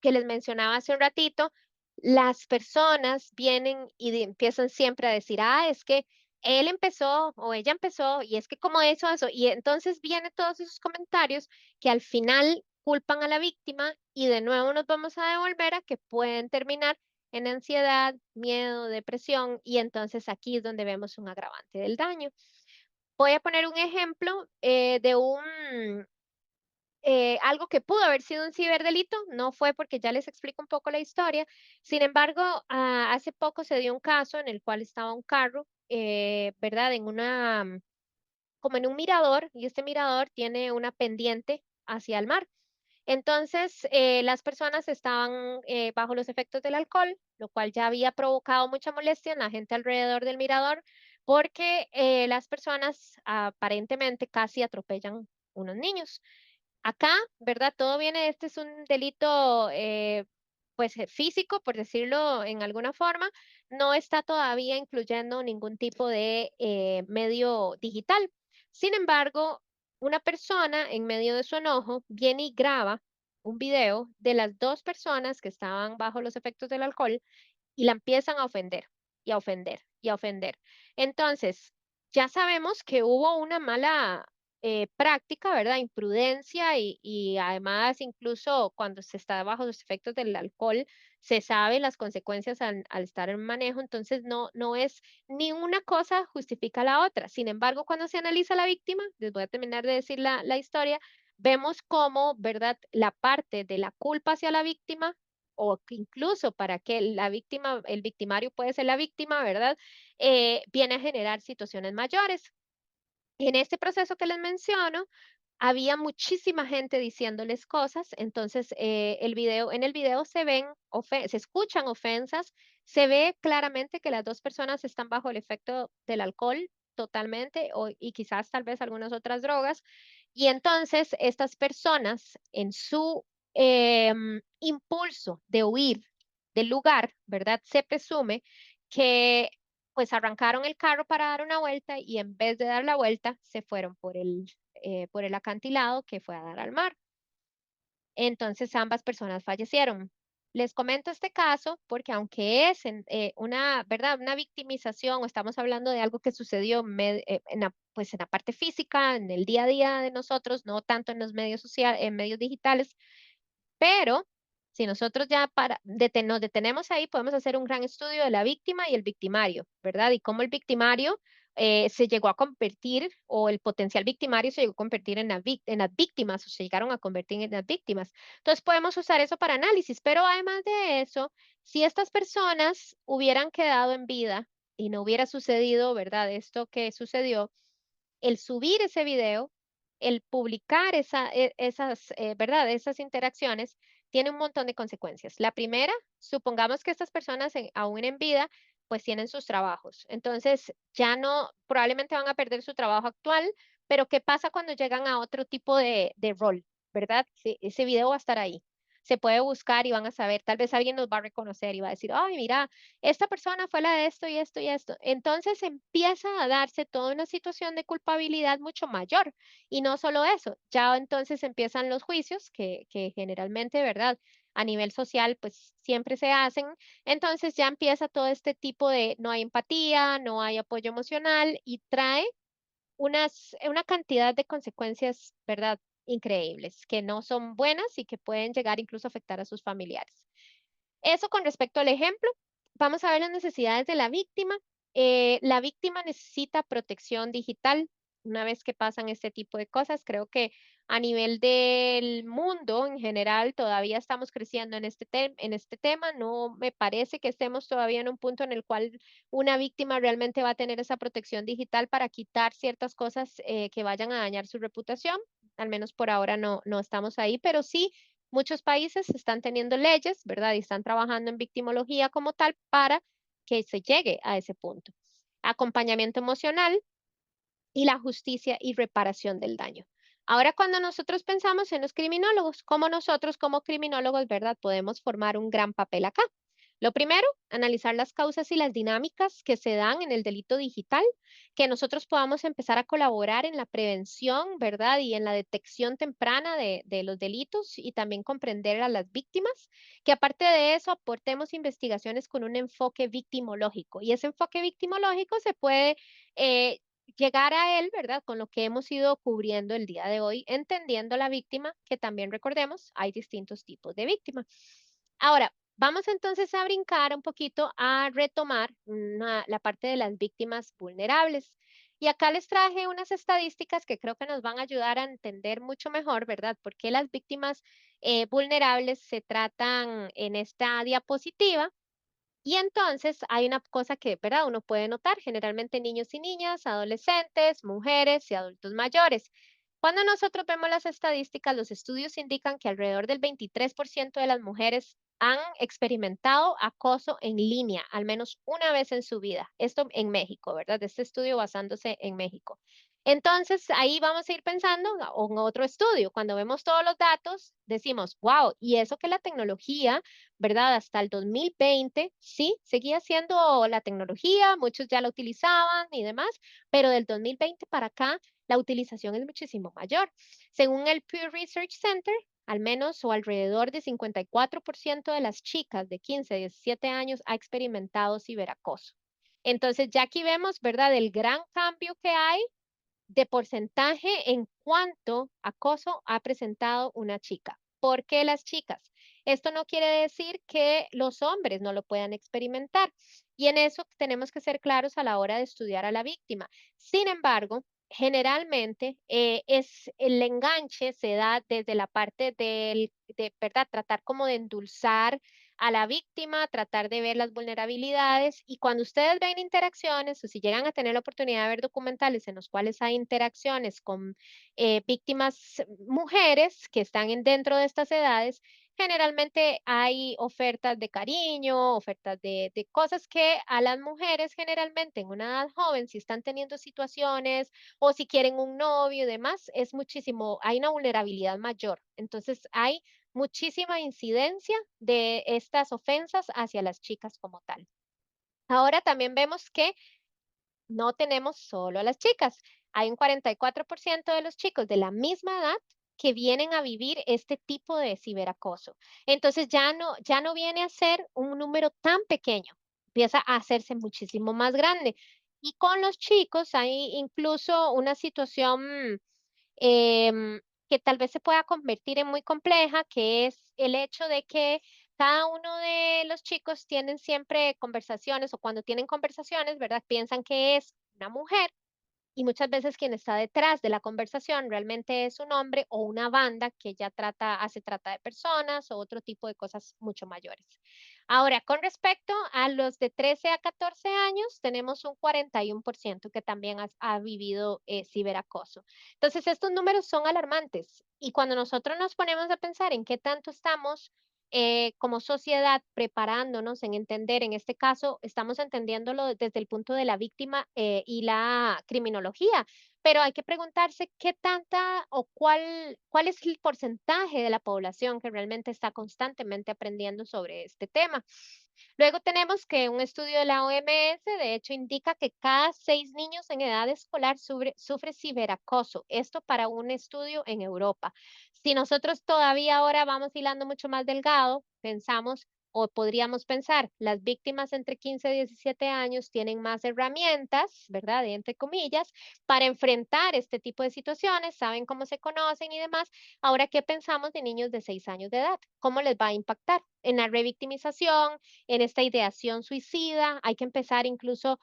que les mencionaba hace un ratito, las personas vienen y empiezan siempre a decir, es que él empezó o ella empezó y es que como eso, y entonces vienen todos esos comentarios que al final culpan a la víctima y de nuevo nos vamos a devolver a que pueden terminar en ansiedad, miedo, depresión y entonces aquí es donde vemos un agravante del daño. Voy a poner un ejemplo algo que pudo haber sido un ciberdelito, no fue porque ya les explico un poco la historia. Sin embargo, hace poco se dio un caso en el cual estaba un carro, ¿verdad? Como en un mirador, y este mirador tiene una pendiente hacia el mar. Entonces, las personas estaban bajo los efectos del alcohol, lo cual ya había provocado mucha molestia en la gente alrededor del mirador, porque las personas aparentemente casi atropellan unos niños. Acá, ¿verdad? Todo viene, este es un delito, pues físico, por decirlo en alguna forma, no está todavía incluyendo ningún tipo de medio digital. Sin embargo, una persona en medio de su enojo viene y graba un video de las 2 personas que estaban bajo los efectos del alcohol y la empiezan a ofender, y a ofender, y a ofender. Entonces, ya sabemos que hubo una mala, práctica, ¿verdad? Imprudencia y además, incluso cuando se está bajo los efectos del alcohol, se saben las consecuencias al estar en manejo, entonces no es ni una cosa justifica la otra. Sin embargo, cuando se analiza la víctima, les voy a terminar de decir la historia, vemos cómo, ¿verdad? La parte de la culpa hacia la víctima o que incluso para que la víctima, el victimario puede ser la víctima, ¿verdad? Viene a generar situaciones mayores. En este proceso que les menciono, había muchísima gente diciéndoles cosas, entonces en el video se ven, se escuchan ofensas, se ve claramente que las dos personas están bajo el efecto del alcohol totalmente y quizás tal vez algunas otras drogas. Y entonces estas personas en su impulso de huir del lugar, ¿verdad? Se presume que pues arrancaron el carro para dar una vuelta y en vez de dar la vuelta se fueron por el acantilado que fue a dar al mar. Entonces ambas personas fallecieron. Les comento este caso porque aunque es una, ¿verdad? Una victimización o estamos hablando de algo que sucedió pues en la parte física, en el día a día de nosotros, no tanto en los medios sociales, en medios digitales, pero si nosotros ya nos detenemos ahí, podemos hacer un gran estudio de la víctima y el victimario, ¿verdad? Y cómo el victimario se llegó a convertir, o el potencial victimario se llegó a convertir en las víctimas, o se llegaron a convertir en las víctimas. Entonces podemos usar eso para análisis, pero además de eso, si estas personas hubieran quedado en vida y no hubiera sucedido, ¿verdad? Esto que sucedió, el subir ese video, el publicar esas, ¿verdad? Esas interacciones, tiene un montón de consecuencias. La primera, supongamos que estas personas aún en vida, pues tienen sus trabajos. Entonces, ya no, probablemente van a perder su trabajo actual, pero ¿qué pasa cuando llegan a otro tipo de rol? ¿Verdad? Ese video va a estar ahí. Se puede buscar y van a saber, tal vez alguien nos va a reconocer y va a decir, ay, mira, esta persona fue la de esto y esto y esto. Entonces empieza a darse toda una situación de culpabilidad mucho mayor. Y no solo eso, ya entonces empiezan los juicios que generalmente, ¿verdad? A nivel social, pues siempre se hacen. Entonces ya empieza todo este tipo de no hay empatía, no hay apoyo emocional y trae una cantidad de consecuencias, ¿verdad? Increíbles, que no son buenas y que pueden llegar incluso a afectar a sus familiares. Eso con respecto al ejemplo. Vamos a ver las necesidades de la víctima. La víctima necesita protección digital. Una vez que pasan este tipo de cosas, creo que a nivel del mundo en general todavía estamos creciendo en este tema. No me parece que estemos todavía en un punto en el cual una víctima realmente va a tener esa protección digital para quitar ciertas cosas que vayan a dañar su reputación. Al menos por ahora no estamos ahí, pero sí muchos países están teniendo leyes, ¿verdad? Y están trabajando en victimología como tal para que se llegue a ese punto. Acompañamiento emocional y la justicia y reparación del daño. Ahora, cuando nosotros pensamos en los criminólogos, como nosotros como criminólogos, ¿verdad? Podemos formar un gran papel acá. Lo primero, analizar las causas y las dinámicas que se dan en el delito digital, que nosotros podamos empezar a colaborar en la prevención, ¿verdad? Y en la detección temprana de los delitos y también comprender a las víctimas, que aparte de eso aportemos investigaciones con un enfoque victimológico. Y ese enfoque victimológico se puede llegar a él, ¿verdad? Con lo que hemos ido cubriendo el día de hoy, entendiendo la víctima, que también recordemos, hay distintos tipos de víctima. Ahora, vamos entonces a brincar un poquito a retomar la parte de las víctimas vulnerables. Y acá les traje unas estadísticas que creo que nos van a ayudar a entender mucho mejor, ¿verdad? Por qué las víctimas vulnerables se tratan en esta diapositiva. Y entonces hay una cosa que, ¿verdad? Uno puede notar, generalmente niños y niñas, adolescentes, mujeres y adultos mayores. Cuando nosotros vemos las estadísticas, los estudios indican que alrededor del 23% de las mujeres han experimentado acoso en línea, al menos una vez en su vida. Esto en México, ¿verdad? Este estudio basándose en México. Entonces, ahí vamos a ir pensando en otro estudio. Cuando vemos todos los datos, decimos, wow, y eso que la tecnología, ¿verdad? Hasta el 2020, sí, seguía siendo la tecnología, muchos ya la utilizaban y demás, pero del 2020 para acá la utilización es muchísimo mayor. Según el Pew Research Center, al menos o alrededor de 54% de las chicas de 15 a 17 años ha experimentado ciberacoso. Entonces, ya aquí vemos, ¿verdad?, el gran cambio que hay de porcentaje en cuánto acoso ha presentado una chica. ¿Por qué las chicas? Esto no quiere decir que los hombres no lo puedan experimentar, y en eso tenemos que ser claros a la hora de estudiar a la víctima. Sin embargo, generalmente es el enganche se da desde la parte de, ¿verdad? Tratar como de endulzar a la víctima, tratar de ver las vulnerabilidades, y cuando ustedes ven interacciones o si llegan a tener la oportunidad de ver documentales en los cuales hay interacciones con víctimas mujeres que están dentro de estas edades, generalmente hay ofertas de cariño, ofertas de cosas que a las mujeres generalmente en una edad joven, si están teniendo situaciones o si quieren un novio y demás, es muchísimo, hay una vulnerabilidad mayor. Entonces hay muchísima incidencia de estas ofensas hacia las chicas como tal. Ahora también vemos que no tenemos solo a las chicas. Hay un 44% de los chicos de la misma edad que vienen a vivir este tipo de ciberacoso. Entonces ya no viene a ser un número tan pequeño, empieza a hacerse muchísimo más grande. Y con los chicos hay incluso una situación em, que tal vez se pueda convertir en muy compleja, que es el hecho de que cada uno de los chicos tienen siempre conversaciones o cuando tienen conversaciones, ¿verdad? Piensan que es una mujer y muchas veces quien está detrás de la conversación realmente es un hombre o una banda que ya hace trata de personas o otro tipo de cosas mucho mayores. Ahora, con respecto a los de 13 a 14 años, tenemos un 41% que también ha vivido ciberacoso. Entonces, estos números son alarmantes y cuando nosotros nos ponemos a pensar en qué tanto estamos como sociedad preparándonos en entender, en este caso, estamos entendiéndolo desde el punto de la víctima y la criminología, pero hay que preguntarse qué tanta o cuál es el porcentaje de la población que realmente está constantemente aprendiendo sobre este tema. Luego tenemos que un estudio de la OMS, de hecho, indica que cada 6 niños en edad escolar sufre ciberacoso. Esto para un estudio en Europa. Si nosotros todavía ahora vamos hilando mucho más delgado, pensamos o podríamos pensar, las víctimas entre 15 y 17 años tienen más herramientas, ¿verdad? Entre comillas, para enfrentar este tipo de situaciones, saben cómo se conocen y demás. Ahora, ¿qué pensamos de niños de 6 años de edad? ¿Cómo les va a impactar? En la revictimización, en esta ideación suicida, hay que empezar incluso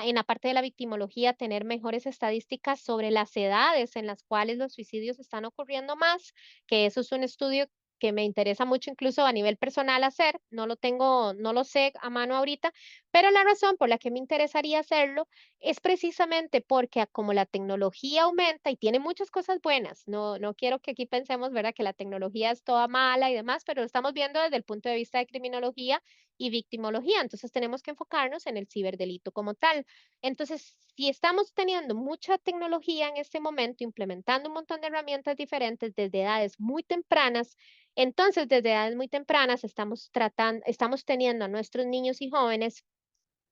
en la parte de la victimología, tener mejores estadísticas sobre las edades en las cuales los suicidios están ocurriendo más, que eso es un estudio que me interesa mucho incluso a nivel personal hacer, no lo tengo, no lo sé a mano ahorita, pero la razón por la que me interesaría hacerlo es precisamente porque como la tecnología aumenta y tiene muchas cosas buenas, no quiero que aquí pensemos, ¿verdad?, que la tecnología es toda mala y demás, pero lo estamos viendo desde el punto de vista de criminología y victimología, entonces tenemos que enfocarnos en el ciberdelito como tal. Entonces, si estamos teniendo mucha tecnología en este momento, implementando un montón de herramientas diferentes desde edades muy tempranas, entonces desde edades muy tempranas estamos teniendo a nuestros niños y jóvenes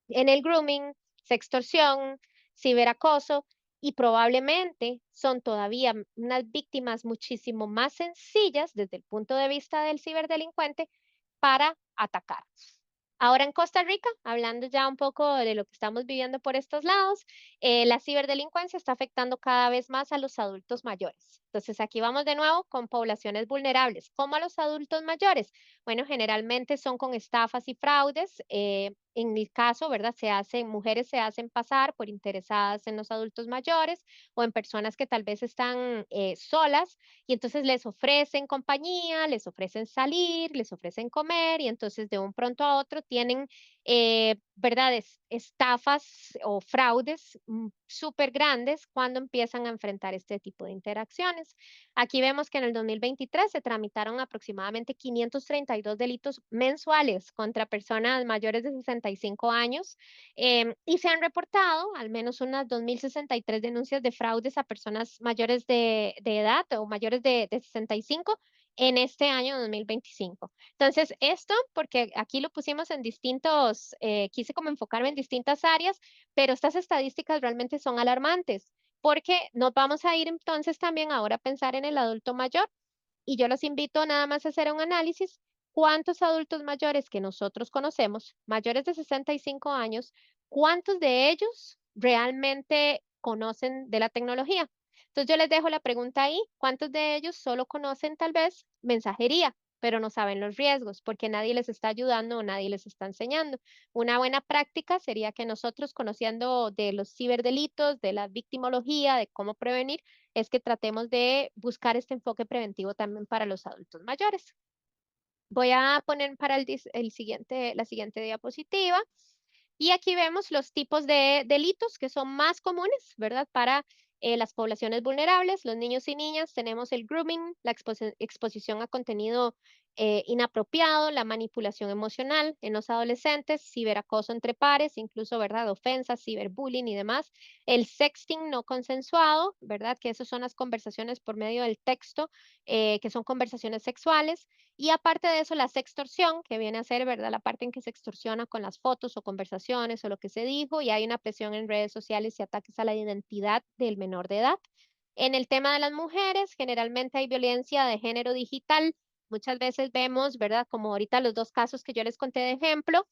en el grooming, sextorsión, ciberacoso y probablemente son todavía unas víctimas muchísimo más sencillas desde el punto de vista del ciberdelincuente para atacar. Ahora en Costa Rica, hablando ya un poco de lo que estamos viviendo por estos lados, la ciberdelincuencia está afectando cada vez más a los adultos mayores. Entonces aquí vamos de nuevo con poblaciones vulnerables. ¿Cómo a los adultos mayores? Bueno, generalmente son con estafas y fraudes. En mi caso, ¿verdad? Mujeres se hacen pasar por interesadas en los adultos mayores o en personas que tal vez están solas y entonces les ofrecen compañía, les ofrecen salir, les ofrecen comer y entonces de un pronto a otro tienen, ¿verdad? Estafas o fraudes súper grandes cuando empiezan a enfrentar este tipo de interacciones. Aquí vemos que en el 2023 se tramitaron aproximadamente 532 delitos mensuales contra personas mayores de 65 años y se han reportado al menos unas 2.063 denuncias de fraudes a personas mayores de edad o mayores de 65 en este año 2025. Entonces, esto, porque aquí lo pusimos en distintos, quise como enfocarme en distintas áreas, pero estas estadísticas realmente son alarmantes, porque nos vamos a ir entonces también ahora a pensar en el adulto mayor. Y yo los invito nada más a hacer un análisis. ¿Cuántos adultos mayores que nosotros conocemos, mayores de 65 años, cuántos de ellos realmente conocen de la tecnología? Entonces yo les dejo la pregunta ahí, ¿cuántos de ellos solo conocen tal vez mensajería, pero no saben los riesgos porque nadie les está ayudando o nadie les está enseñando? Una buena práctica sería que nosotros, conociendo de los ciberdelitos, de la victimología, de cómo prevenir, es que tratemos de buscar este enfoque preventivo también para los adultos mayores. Voy a poner para la siguiente diapositiva. Y aquí vemos los tipos de delitos que son más comunes, ¿verdad? Para las poblaciones vulnerables, los niños y niñas, tenemos el grooming, la exposición a contenido inapropiado, la manipulación emocional en los adolescentes, ciberacoso entre pares, incluso, ¿verdad? Ofensas, ciberbullying y demás. El sexting no consensuado, ¿verdad? Que esas son las conversaciones por medio del texto, que son conversaciones sexuales. Y aparte de eso, la sextorsión, que viene a ser, ¿verdad?, la parte en que se extorsiona con las fotos o conversaciones o lo que se dijo, y hay una presión en redes sociales y ataques a la identidad del menor de edad. En el tema de las mujeres, generalmente hay violencia de género digital. Muchas veces vemos, ¿verdad?, como ahorita los 2 casos que yo les conté de ejemplo,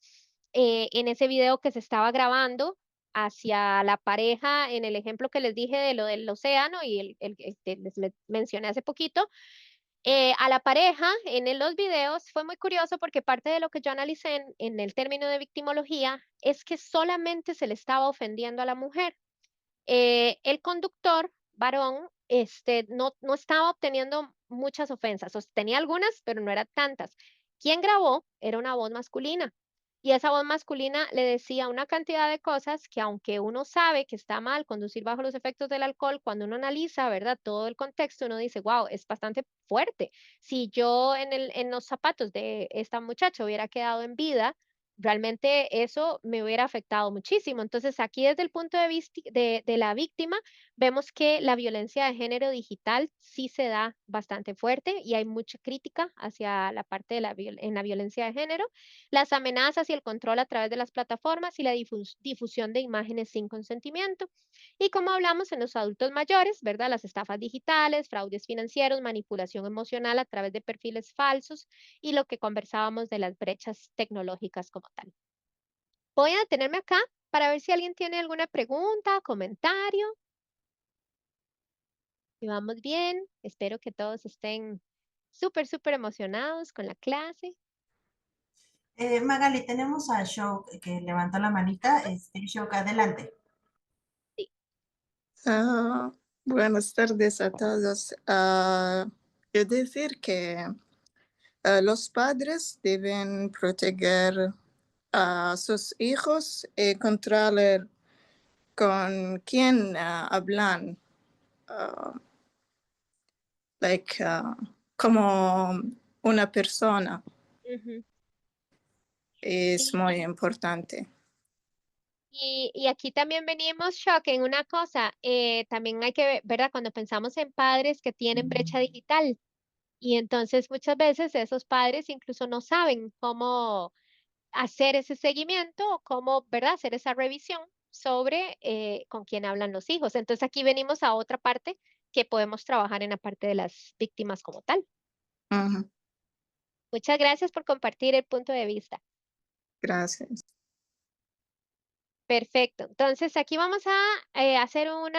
en ese video que se estaba grabando hacia la pareja, en el ejemplo que les dije de lo del océano y el que les mencioné hace poquito, a la pareja los videos fue muy curioso porque parte de lo que yo analicé en el término de victimología es que solamente se le estaba ofendiendo a la mujer. El conductor varón, no estaba obteniendo muchas ofensas, o sea, tenía algunas, pero no eran tantas. Quien grabó era una voz masculina, y esa voz masculina le decía una cantidad de cosas que, aunque uno sabe que está mal conducir bajo los efectos del alcohol, cuando uno analiza, ¿verdad?, todo el contexto, uno dice: "Guau, es bastante fuerte". Si yo en los zapatos de esta muchacha hubiera quedado en vida, realmente eso me hubiera afectado muchísimo. Entonces, aquí desde el punto de vista de la víctima, vemos que la violencia de género digital sí se da bastante fuerte y hay mucha crítica hacia la parte de en la violencia de género, las amenazas y el control a través de las plataformas y la difusión de imágenes sin consentimiento. Y como hablamos en los adultos mayores, ¿verdad? Las estafas digitales, fraudes financieros, manipulación emocional a través de perfiles falsos y lo que conversábamos de las brechas tecnológicas como tal. Voy a detenerme acá para ver si alguien tiene alguna pregunta, comentario. Si vamos bien, espero que todos estén súper, súper emocionados con la clase. Magali, tenemos a Shok que levantó la manita. Shok, adelante. Sí. Ah, buenas tardes a todos. Quiero decir que los padres deben proteger a sus hijos y controlar con quién hablan, ah, como una persona. Ujú. Es Sí. muy importante. Y aquí también venimos, Shock, en una cosa, también hay que ver, ¿verdad? Cuando pensamos en padres que tienen brecha digital, y entonces muchas veces esos padres incluso no saben cómo hacer ese seguimiento o cómo, ¿verdad?, hacer esa revisión sobre con quién hablan los hijos. Entonces aquí venimos a otra parte que podemos trabajar en la parte de las víctimas como tal. Ujú, Muchas gracias por compartir el punto de vista. gracias. Perfecto. Entonces, aquí vamos a hacer un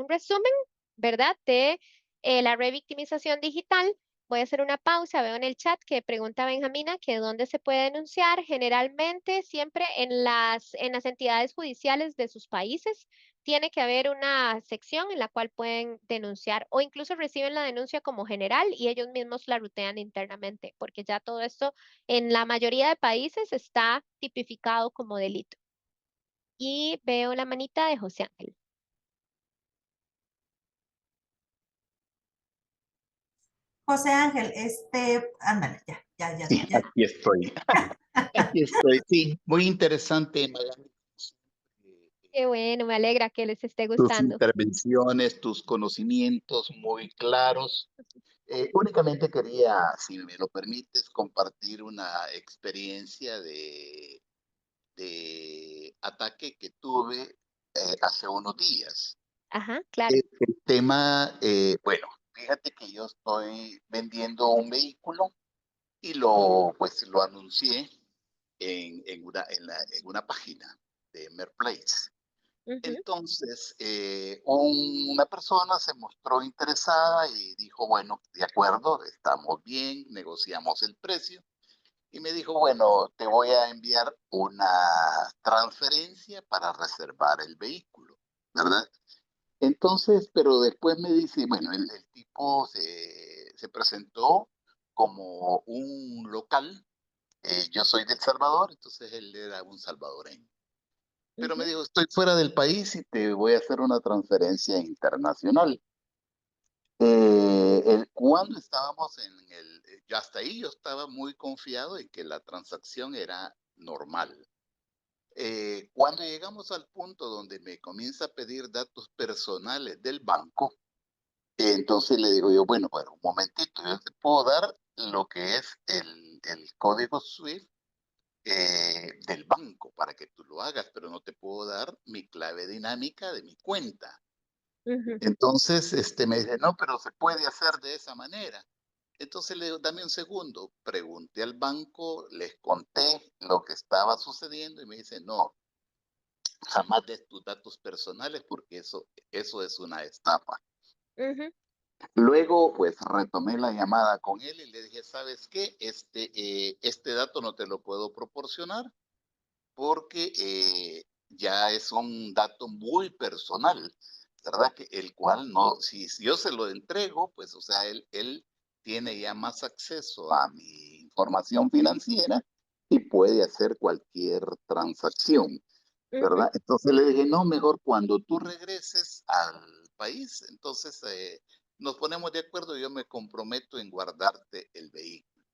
resumen, ¿verdad? De la revictimización digital. Voy a hacer una pausa. Veo en el chat que pregunta Benjamina que dónde se puede denunciar. Generalmente, siempre en las entidades judiciales de sus países, tiene que haber una sección en la cual pueden denunciar o incluso reciben la denuncia como general y ellos mismos la rutean internamente, porque ya todo esto en la mayoría de países está tipificado como delito. Y veo la manita de José Ángel. José Ángel, ándale, ya, ya, ya, Sí, ya. aquí estoy. Aquí estoy. Sí, muy interesante, Magali, Qué bueno, me alegra que les esté tus gustando. intervenciones, tus conocimientos muy claros. Únicamente quería, si me lo permites, compartir una experiencia de ataque que tuve hace unos días. Ajá, claro. El tema, bueno, fíjate que yo estoy vendiendo un vehículo y pues, lo anuncié en una página de Marketplace. Ujú, Entonces, una persona se mostró interesada y dijo, bueno, de acuerdo, estamos bien, negociamos el precio. Y me dijo, bueno, te voy a enviar una transferencia para reservar el vehículo, ¿verdad? Entonces, pero después me dice, bueno, el tipo se presentó como un local. Yo soy del Salvador, entonces él era un salvadoreño. Pero me ujú, dijo, estoy fuera del país y te voy a hacer una transferencia internacional. Cuando estábamos yo hasta ahí yo estaba muy confiado en que la transacción era normal. Cuando llegamos al punto donde me comienza a pedir datos personales del banco, entonces le digo yo, bueno, un momentito, yo te puedo dar lo que es el código SWIFT del banco para que tú lo hagas, pero no te puedo dar mi clave dinámica de mi cuenta. ujú. Entonces, me dice, no, pero se puede hacer de esa manera. Entonces le digo, dame un segundo. Pregunté al banco, les conté lo que estaba sucediendo y me dice, no, jamás des tus datos personales porque eso es una estafa. Ujú, Luego, pues retomé la llamada con él y le dije, ¿sabes qué? Este dato no te lo puedo proporcionar porque ya es un dato muy personal, ¿verdad? Que el cual no, si yo se lo entrego, pues, o sea, él tiene ya más acceso a mi información financiera y puede hacer cualquier transacción, ujú. ¿verdad? Entonces le dije, no, mejor cuando tú regreses al país, entonces nos ponemos de acuerdo y yo me comprometo en guardarte el vehículo.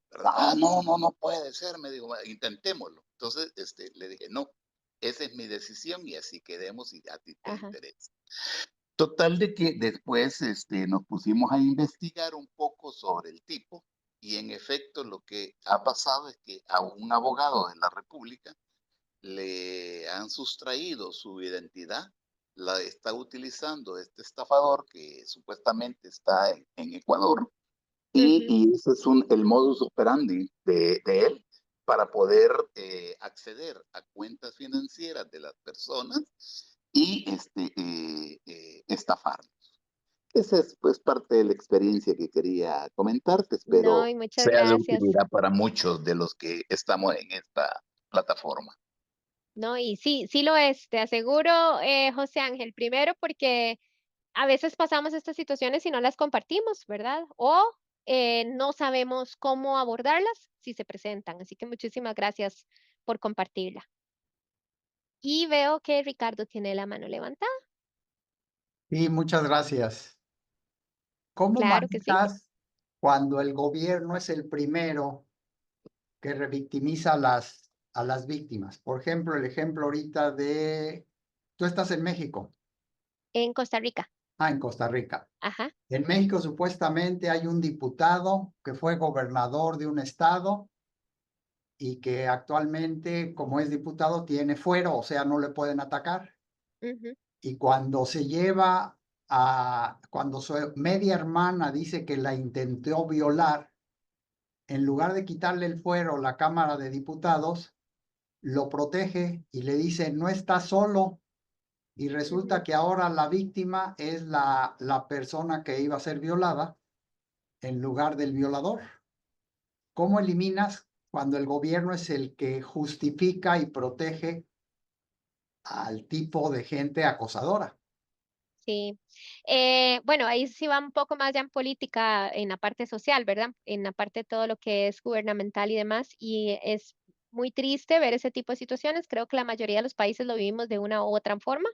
¿Verdad? Ah, no, no, no puede ser, me dijo, intentémoslo. Entonces, le dije, no, esa es mi decisión y así quedemos y a ti te Ajá. interesa. Total de que después, nos pusimos a investigar un poco sobre el tipo y en efecto lo que ha pasado es que a un abogado de la República le han sustraído su identidad, la está utilizando este estafador que supuestamente está en Ecuador Ujú. y ese es el modus operandi de él para poder acceder a cuentas financieras de las personas y estafarlos. Esa es pues parte de la experiencia que quería comentarte. No, Espero y muchas sea de gracias. utilidad para muchos de los que estamos en esta plataforma. No, y sí, sí lo es, te aseguro, José Ángel, primero porque a veces pasamos estas situaciones y no las compartimos, ¿verdad? O no sabemos cómo abordarlas si se presentan. Así que muchísimas gracias por compartirla. Y veo que Ricardo tiene la mano levantada. Sí, muchas gracias. ¿Cómo Claro que sí. manejas cuando el gobierno es el primero que revictimiza a las víctimas? Por ejemplo, el ejemplo ahorita tú estás en México, En Costa Rica. en Costa Rica. Ajá. En México supuestamente hay un diputado que fue gobernador de un estado y que actualmente, como es diputado, tiene fuero, o sea, no le pueden atacar. Ujú, Y cuando su media hermana dice que la intentó violar, en lugar de quitarle el fuero la Cámara de Diputados, lo protege y le dice, no está solo. Y ujú. resulta que ahora la víctima es la persona que iba a ser violada en lugar del violador. ¿Cómo eliminas cuando el gobierno es el que justifica y protege al tipo de gente acosadora? Sí. Bueno, ahí sí va un poco más ya en política, en la parte social, ¿verdad? En la parte de todo lo que es gubernamental y demás. Y es muy triste ver ese tipo de situaciones. Creo que la mayoría de los países lo vivimos de una u otra forma.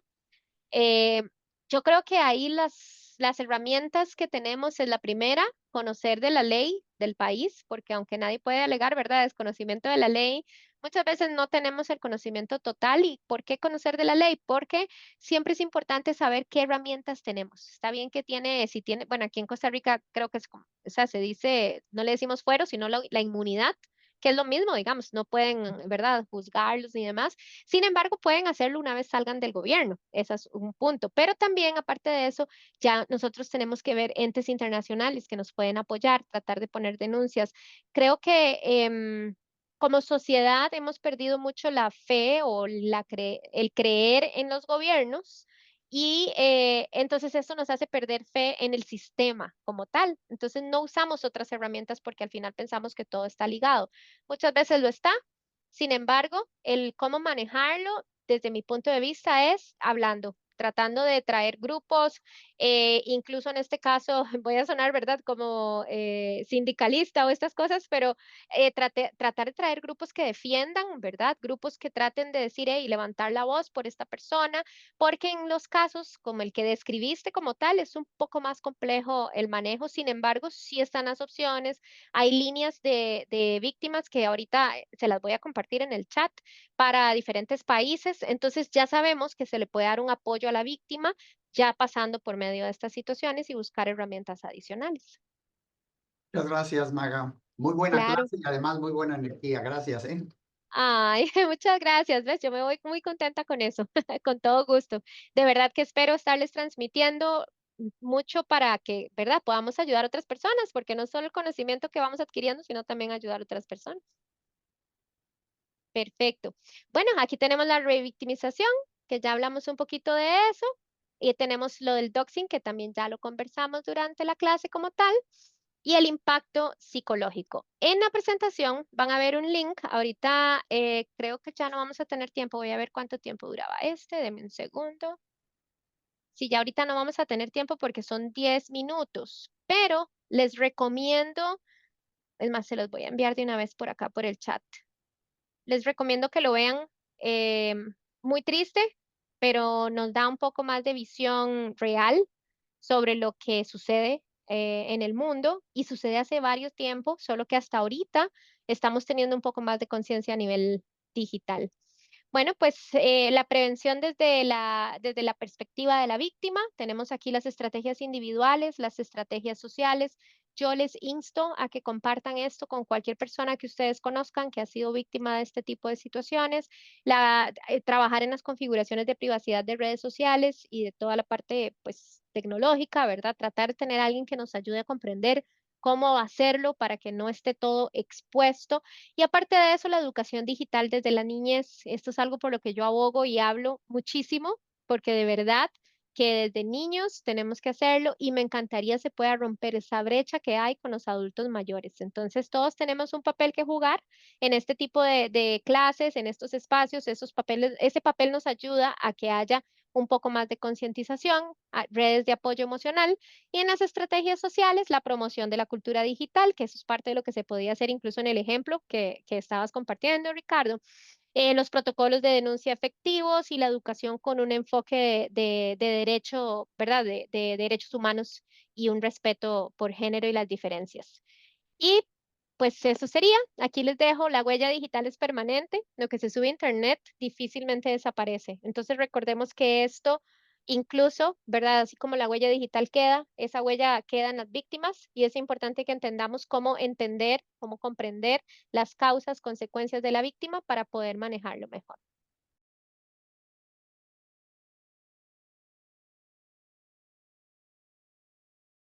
Eh, yo creo que ahí las herramientas que tenemos es la primera, conocer de la ley del país, porque aunque nadie puede alegar, ¿verdad?, desconocimiento de la ley, muchas veces no tenemos el conocimiento total. ¿Y por qué conocer de la ley? Porque siempre es importante saber qué herramientas tenemos. Está bien que si tiene, bueno, aquí en Costa Rica creo que es como, o sea, se dice, no le decimos fuero, sino la inmunidad que es lo mismo, digamos, no pueden, ¿verdad?, juzgarlos ni demás. Sin embargo, pueden hacerlo una vez salgan del gobierno, ese es un punto. Pero también, aparte de eso, ya nosotros tenemos que ver entes internacionales que nos pueden apoyar, tratar de poner denuncias. Creo que como sociedad hemos perdido mucho la fe o el creer en los gobiernos y entonces eso nos hace perder fe en el sistema como tal. Entonces no usamos otras herramientas porque al final pensamos que todo está ligado. Muchas veces lo está. Sin embargo, el cómo manejarlo, desde mi punto de vista, es hablando, tratando de traer grupos, incluso en este caso, voy a sonar, ¿verdad?, como sindicalista o estas cosas, pero tratar de traer grupos que defiendan, ¿verdad? Grupos que traten de decir, y levantar la voz por esta persona, porque en los casos como el que describiste como tal, es un poco más complejo el manejo. Sin embargo, sí están las opciones. Hay líneas de víctimas que ahorita se las voy a compartir en el chat para diferentes países. Entonces ya sabemos que se le puede dar un apoyo a la víctima ya pasando por medio de estas situaciones y buscar herramientas adicionales. Muchas gracias, Maga. Muy buena Claro. clase y además muy buena energía. Gracias, ¿eh? Ay, muchas gracias, ¿ves? Yo me voy muy contenta con eso, con todo gusto. De verdad que espero estarles transmitiendo mucho para que, ¿verdad?, podamos ayudar a otras personas, porque no solo el conocimiento que vamos adquiriendo, sino también ayudar a otras personas. Perfecto. Bueno, aquí tenemos la revictimización, que ya hablamos un poquito de eso, y tenemos lo del doxing, que también ya lo conversamos durante la clase como tal, y el impacto psicológico. En la presentación van a ver un link, ahorita creo que ya no vamos a tener tiempo, voy a ver cuánto tiempo duraba este, deme un segundo. Sí, ya ahorita no vamos a tener tiempo porque son 10 minutos, pero les recomiendo, es más, se los voy a enviar de una vez por acá por el chat. Les recomiendo que lo vean. Muy triste, pero nos da un poco más de visión real sobre lo que sucede en el mundo y sucede hace varios tiempos, solo que hasta ahorita estamos teniendo un poco más de conciencia a nivel digital. Bueno, pues la prevención desde la perspectiva de la víctima, tenemos aquí las estrategias individuales, las estrategias sociales. Yo les insto a que compartan esto con cualquier persona que ustedes conozcan que ha sido víctima de este tipo de situaciones, trabajar en las configuraciones de privacidad de redes sociales y de toda la parte pues tecnológica, ¿verdad? Tratar de tener a alguien que nos ayude a comprender cómo hacerlo para que no esté todo expuesto y aparte de eso, la educación digital desde la niñez, esto es algo por lo que yo abogo y hablo muchísimo, porque de verdad que desde niños tenemos que hacerlo y me encantaría se pueda romper esa brecha que hay con los adultos mayores. Entonces, todos tenemos un papel que jugar en este tipo de clases, en estos espacios, esos papeles, ese papel nos ayuda a que haya un poco más de concientización, redes de apoyo emocional y en las estrategias sociales, la promoción de la cultura digital, que eso es parte de lo que se podía hacer incluso en el ejemplo que estabas compartiendo, Ricardo. Los protocolos de denuncia efectivos y la educación con un enfoque de derecho, ¿verdad? De derechos humanos y un respeto por género y las diferencias. Y pues eso sería. Aquí les dejo, la huella digital es permanente, lo que se sube a internet difícilmente desaparece. Entonces recordemos que esto, incluso, ¿verdad? Así como la huella digital queda, esa huella queda en las víctimas y es importante que entendamos cómo entender, cómo comprender las causas, consecuencias de la víctima para poder manejarlo mejor.